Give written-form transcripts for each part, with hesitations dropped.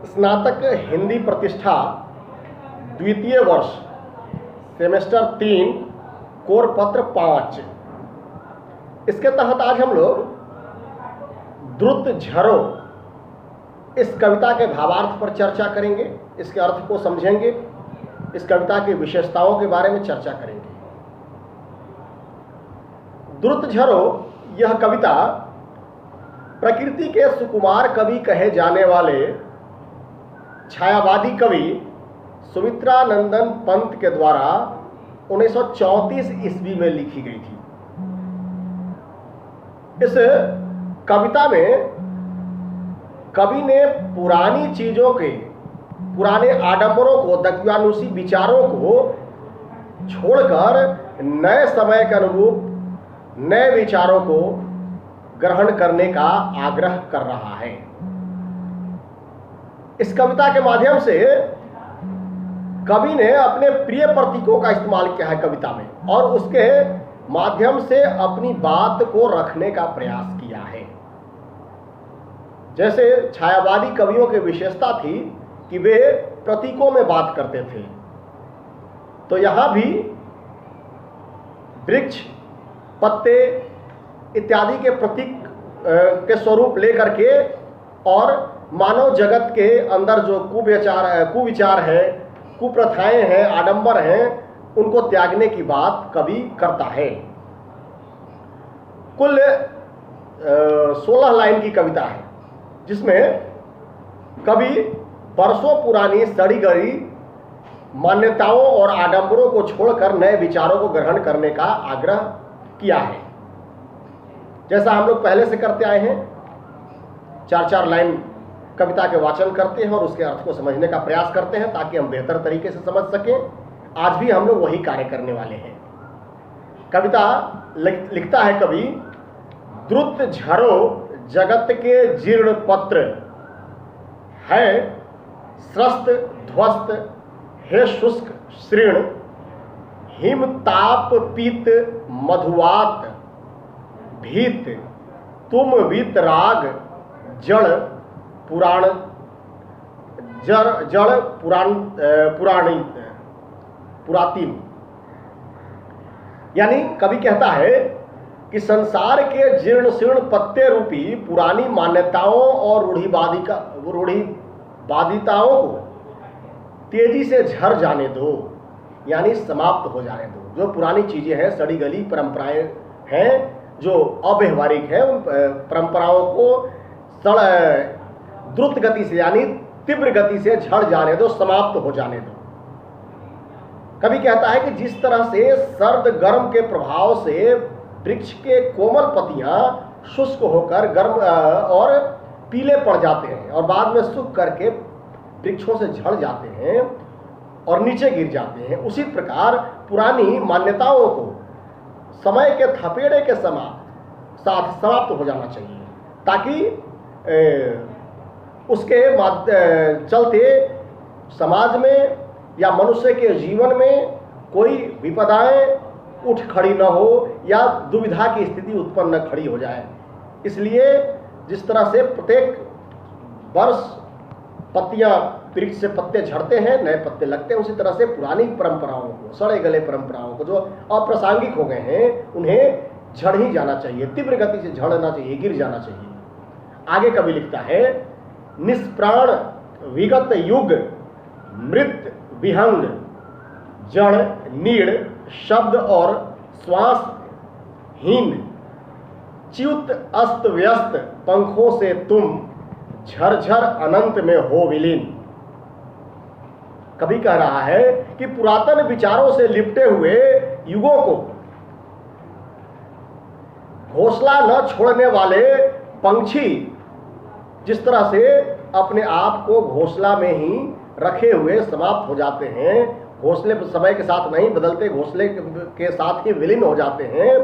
स्नातक हिंदी प्रतिष्ठा द्वितीय वर्ष सेमेस्टर 3 कोर पत्र 5। इसके तहत आज हम लोग द्रुत झरो इस कविता के भावार्थ पर चर्चा करेंगे, इसके अर्थ को समझेंगे, इस कविता की विशेषताओं के बारे में चर्चा करेंगे। द्रुत झरो यह कविता प्रकृति के सुकुमार कवि कहे जाने वाले छायावादी कवि सुमित्रानंदन पंत के द्वारा 1934 ईस्वी में लिखी गई थी। इस कविता में कवि ने पुरानी चीजों के, पुराने आडंबरों को, दक्यानुसी विचारों को छोड़कर नए समय के अनुरूप नए विचारों को ग्रहण करने का आग्रह कर रहा है। इस कविता के माध्यम से कवि ने अपने प्रिय प्रतीकों का इस्तेमाल किया है कविता में, और उसके माध्यम से अपनी बात को रखने का प्रयास किया है। जैसे छायावादी कवियों की विशेषता थी कि वे प्रतीकों में बात करते थे, तो यहां भी वृक्ष, पत्ते इत्यादि के प्रतीक के स्वरूप लेकर के और मानव जगत के अंदर जो कुविचार है, कुप्रथाएं हैं, आडंबर हैं, उनको त्यागने की बात कवि करता है। कुल 16 लाइन की कविता है, जिसमें कवि बरसों पुरानी सड़ी गई मान्यताओं और आडंबरों को छोड़कर नए विचारों को ग्रहण करने का आग्रह किया है। जैसा हम लोग पहले से करते आए हैं, 4-4 लाइन कविता के वाचन करते हैं और उसके अर्थ को समझने का प्रयास करते हैं ताकि हम बेहतर तरीके से समझ सकें। आज भी हम लोग वही कार्य करने वाले हैं। कविता लिखता है कवि, द्रुत झरो जगत के जीर्ण पत्र है, स्रस्त ध्वस्त हे शुष्क श्रीण, हिम ताप पीत मधुवात भीत, तुम वीत राग जड़ पुराण जड़ पुरातीन। यानी कवि कहता है कि संसार के जीर्ण शीर्ण पत्ते रूपी पुरानी मान्यताओं और रूढ़िवादिताओं को तेजी से झड़ जाने दो, यानी समाप्त हो जाने दो। जो पुरानी चीजें हैं, सड़ी गली परंपराएं हैं, जो अव्यवहारिक है, उन परंपराओं को द्रुत गति से यानी तीव्र गति से झड़ जाने दो, समाप्त हो जाने दो। कवि कहता है कि जिस तरह से सर्द गर्म के प्रभाव से वृक्ष के कोमल पत्तियां शुष्क होकर गर्म और पीले पड़ जाते हैं और बाद में सूख करके वृक्षों से झड़ जाते हैं और नीचे गिर जाते हैं, उसी प्रकार पुरानी मान्यताओं को समय के थपेड़े के साथ समाप्त हो जाना चाहिए, ताकि उसके चलते समाज में या मनुष्य के जीवन में कोई विपदाएं उठ खड़ी न हो या दुविधा की स्थिति उत्पन्न न खड़ी हो जाए। इसलिए जिस तरह से प्रत्येक वर्ष पत्तियां, वृक्ष से पत्ते झड़ते हैं, नए पत्ते लगते हैं, उसी तरह से पुरानी परंपराओं को, सड़े गले परंपराओं को जो अप्रासंगिक हो गए हैं, उन्हें झड़ ही जाना चाहिए, तीव्र गति से झड़ना चाहिए, गिर जाना चाहिए। आगे कवि लिखता है, निष्प्राण विगत युग मृत विहंग जड़ नीड़ शब्द और श्वास हीन, च्युत अस्त व्यस्त पंखों से तुम झरझर अनंत में हो विलीन। कवि कह रहा है कि पुरातन विचारों से लिपटे हुए युगों को घोंसला न छोड़ने वाले पंछी जिस तरह से अपने आप को घोंसला में ही रखे हुए समाप्त हो जाते हैं, घोंसले समय के साथ नहीं बदलते, घोंसले के साथ ही विलीन हो जाते हैं,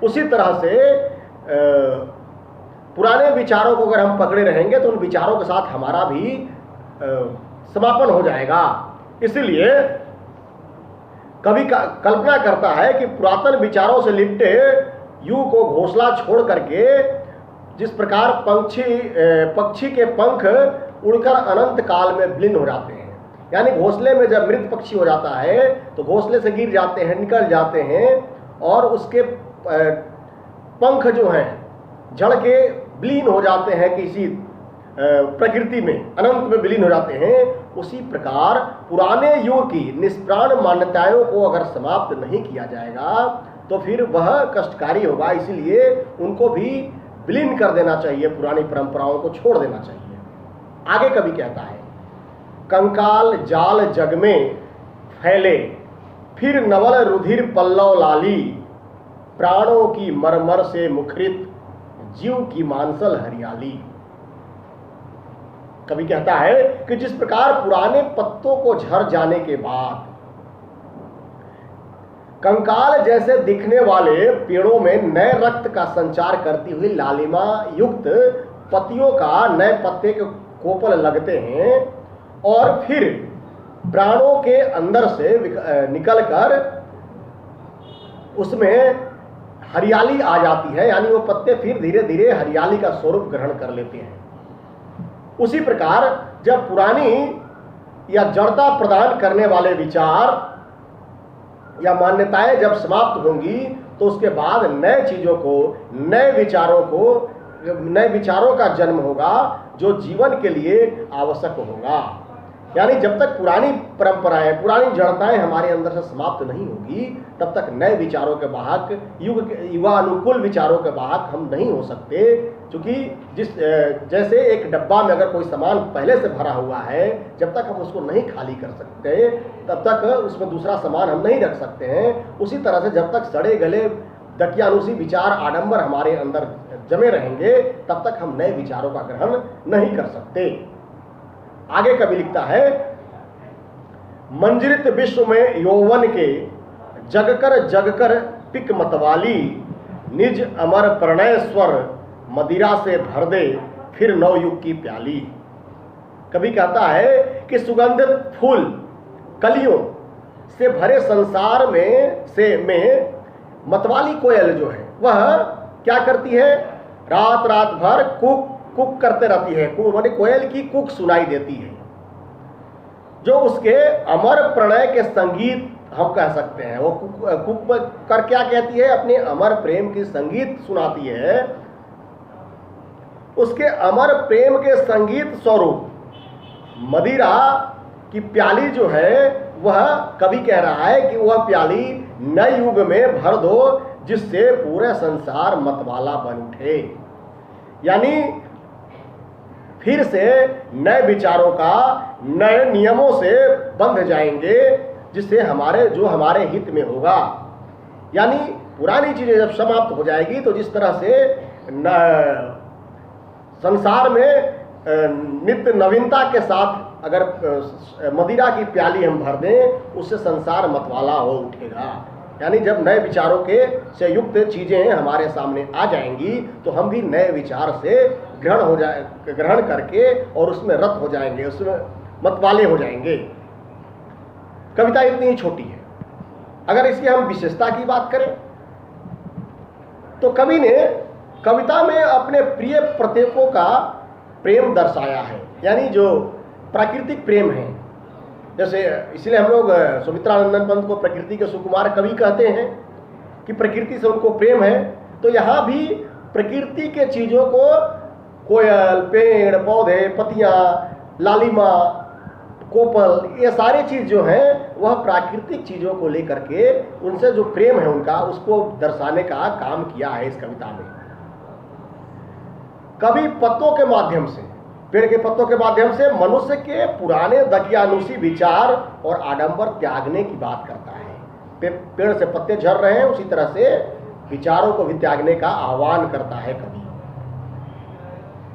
उसी तरह से पुराने विचारों को अगर हम पकड़े रहेंगे तो उन विचारों के साथ हमारा भी समापन हो जाएगा। इसलिए कवि कल्पना करता है कि पुरातन विचारों से लिपटे युग को घोंसला छोड़ करके जिस प्रकार पक्षी के पंख उड़कर अनंत काल में विलीन हो जाते हैं। यानी घोंसले में जब मृत पक्षी हो जाता है तो घोंसले से गिर जाते हैं, निकल जाते हैं और उसके पंख जो हैं झड़ के विलीन हो जाते हैं किसी प्रकृति में, अनंत में विलीन हो जाते हैं। उसी प्रकार पुराने युग की निष्प्राण मान्यताओं को अगर समाप्त नहीं किया जाएगा तो फिर वह कष्टकारी होगा। इसीलिए उनको भी विलीन कर देना चाहिए, पुरानी परंपराओं को छोड़ देना चाहिए। आगे कवि कहता है, कंकाल जाल जग में फैले, फिर नवल रुधिर पल्लव लाली, प्राणों की मरमर से मुखरित, जीव की मांसल हरियाली। कवि कहता है कि जिस प्रकार पुराने पत्तों को झड़ जाने के बाद कंकाल जैसे दिखने वाले पेड़ों में नए रक्त का संचार करती हुई लालिमा युक्त पत्तियों का नए पत्ते के कोपल लगते हैं और फिर प्राणों के अंदर से निकलकर उसमें हरियाली आ जाती है, यानी वो पत्ते फिर धीरे धीरे हरियाली का स्वरूप ग्रहण कर लेते हैं। उसी प्रकार जब पुरानी या जड़ता प्रदान करने वाले विचार या मान्यताएं जब समाप्त होंगी तो उसके बाद नए चीजों को, नए विचारों का जन्म होगा जो जीवन के लिए आवश्यक होगा। यानी जब तक पुरानी परंपराएं, पुरानी जड़ताएं हमारे अंदर से समाप्त नहीं होगी तब तक नए विचारों के वाहक, युगानुकूल विचारों के वाहक हम नहीं हो सकते। क्योंकि जैसे एक डब्बा में अगर कोई सामान पहले से भरा हुआ है, जब तक हम उसको नहीं खाली कर सकते तब तक उसमें दूसरा सामान हम नहीं रख सकते हैं। उसी तरह से जब तक सड़े गले दकियानुसी विचार, आडंबर हमारे अंदर जमे रहेंगे तब तक हम नए विचारों का ग्रहण नहीं कर सकते। आगे कवि लिखता है, मंजरित विश्व में यौवन के जगकर पिक मतवाली, निज अमर प्रणय स्वर मदिरा से भर दे फिर नवयुग की प्याली। कवि कहता है कि सुगंधित फूल कलियों से भरे संसार में मतवाली कोयल जो है वह क्या करती है, रात रात भर कुक कुक करते रहती है। माने कोयल की कुक सुनाई देती है, जो उसके अमर प्रणय के संगीत हम कह सकते हैं। वो कुक कर क्या कहती है, अपने अमर प्रेम की संगीत सुनाती है। उसके अमर प्रेम के संगीत स्वरूप मदिरा की प्याली जो है वह कवि कह रहा है कि वह प्याली नए युग में भर दो जिससे पूरे संसार मतवाला बन उठे। यानी फिर से नए विचारों का नए नियमों से बंध जाएंगे जिससे हमारे हित में होगा। यानी पुरानी चीजें जब समाप्त हो जाएगी तो जिस तरह से संसार में नित्य नवीनता के साथ अगर मदिरा की प्याली हम भर दें उससे संसार मतवाला हो उठेगा। यानी जब नए विचारों से युक्त चीजें हमारे सामने आ जाएंगी तो हम भी नए विचार से ग्रहण करके और उसमें रत हो जाएंगे, उसमें मतवाले हो जाएंगे। कविता इतनी ही छोटी है। अगर इसकी हम विशेषता की बात करें तो कवि ने कविता में अपने प्रिय प्रतीकों का प्रेम दर्शाया है, यानी जो प्राकृतिक प्रेम है। जैसे इसलिए हम लोग सुमित्रानंदन पंत को प्रकृति के सुकुमार कवि कहते हैं कि प्रकृति से उनको प्रेम है। तो यहाँ भी प्रकृति के चीज़ों को, कोयल, पेड़ पौधे, पत्तियाँ, लालिमा, कोपल, ये सारी चीज़ जो हैं वह प्राकृतिक चीज़ों को लेकर के उनसे जो प्रेम है उनका, उसको दर्शाने का काम किया है इस कविता में। कवि पत्तों के माध्यम से, पेड़ के पत्तों के माध्यम से मनुष्य के पुराने दकियानुसी विचार और आडंबर त्यागने की बात करता है। पेड़ से पत्ते झड़ रहे हैं, उसी तरह से विचारों को भी त्यागने का आह्वान करता है कवि।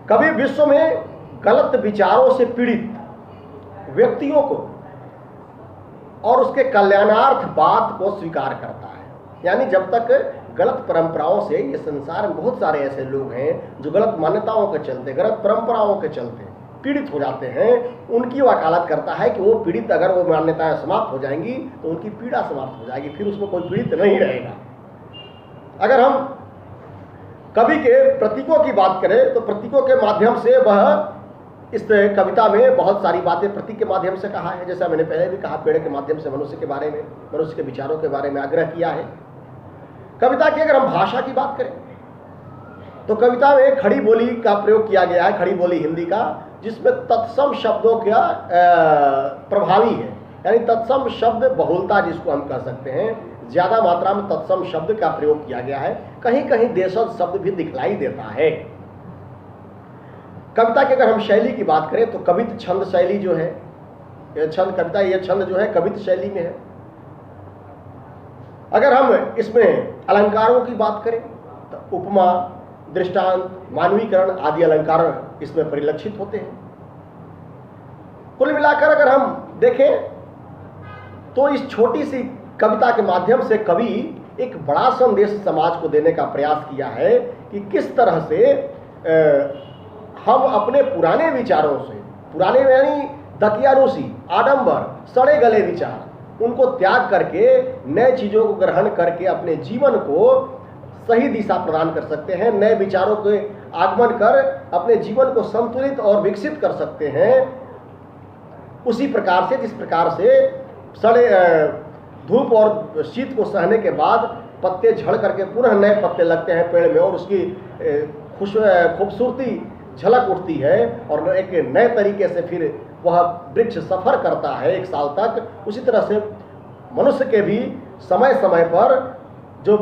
कवि विश्व में गलत विचारों से पीड़ित व्यक्तियों को और उसके कल्याणार्थ बात को स्वीकार करता है। यानी जब तक गलत परंपराओं से, ये संसार में बहुत सारे ऐसे लोग हैं जो गलत मान्यताओं के चलते, गलत परंपराओं के चलते पीड़ित हो जाते हैं, उनकी वकालत करता है कि वो पीड़ित, अगर वो मान्यताएं समाप्त हो जाएंगी तो उनकी पीड़ा समाप्त हो जाएगी, फिर उसमें कोई पीड़ित नहीं रहेगा। अगर हम कवि के प्रतीकों की बात करें तो प्रतीकों के माध्यम से वह इस कविता में बहुत सारी बातें प्रतीक के माध्यम से कहा है, जैसा मैंने पहले भी कहा, पेड़ के माध्यम से मनुष्य के बारे में, मनुष्य के विचारों के बारे में आग्रह किया है। कविता की अगर हम भाषा की बात करें तो कविता में खड़ी बोली का प्रयोग किया गया है, खड़ी बोली हिंदी का, जिसमें तत्सम शब्दों का प्रभावी है, यानी तत्सम शब्द बहुलता जिसको हम कह सकते हैं, ज्यादा मात्रा में तत्सम शब्द का प्रयोग किया गया है। कहीं कहीं देशज शब्द भी दिखलाई देता है। कविता की अगर हम शैली की बात करें तो कवित छंद शैली जो है, ये छंद कविता, ये छंद जो है कवित शैली में है। अगर हम इसमें अलंकारों की बात करें तो उपमा, दृष्टांत, मानवीकरण आदि अलंकार इसमें परिलक्षित होते हैं। कुल मिलाकर अगर हम देखें तो इस छोटी सी कविता के माध्यम से कवि एक बड़ा संदेश समाज को देने का प्रयास किया है कि किस तरह से हम अपने पुराने विचारों से, पुराने यानी दकियानुसी, आडंबर, सड़े गले विचार, उनको त्याग करके नए चीजों को ग्रहण करके अपने जीवन को सही दिशा प्रदान कर सकते हैं, नए विचारों के आगमन कर अपने जीवन को संतुलित और विकसित कर सकते हैं। उसी प्रकार से जिस प्रकार से सड़े धूप और शीत को सहने के बाद पत्ते झड़ करके पुनः नए पत्ते लगते हैं पेड़ में और उसकी खूबसूरती झलक उठती है और एक नए तरीके से फिर वह वृक्ष सफर करता है एक साल तक, उसी तरह से मनुष्य के भी समय समय पर जो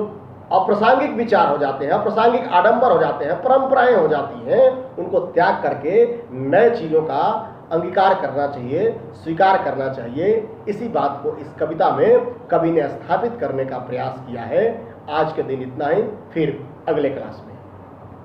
अप्रासंगिक विचार हो जाते हैं, अप्रासंगिक आडंबर हो जाते हैं, परंपराएं हो जाती हैं, उनको त्याग करके नए चीज़ों का अंगीकार करना चाहिए, स्वीकार करना चाहिए। इसी बात को इस कविता में कवि ने स्थापित करने का प्रयास किया है। आज के दिन इतना ही, फिर अगले क्लास में।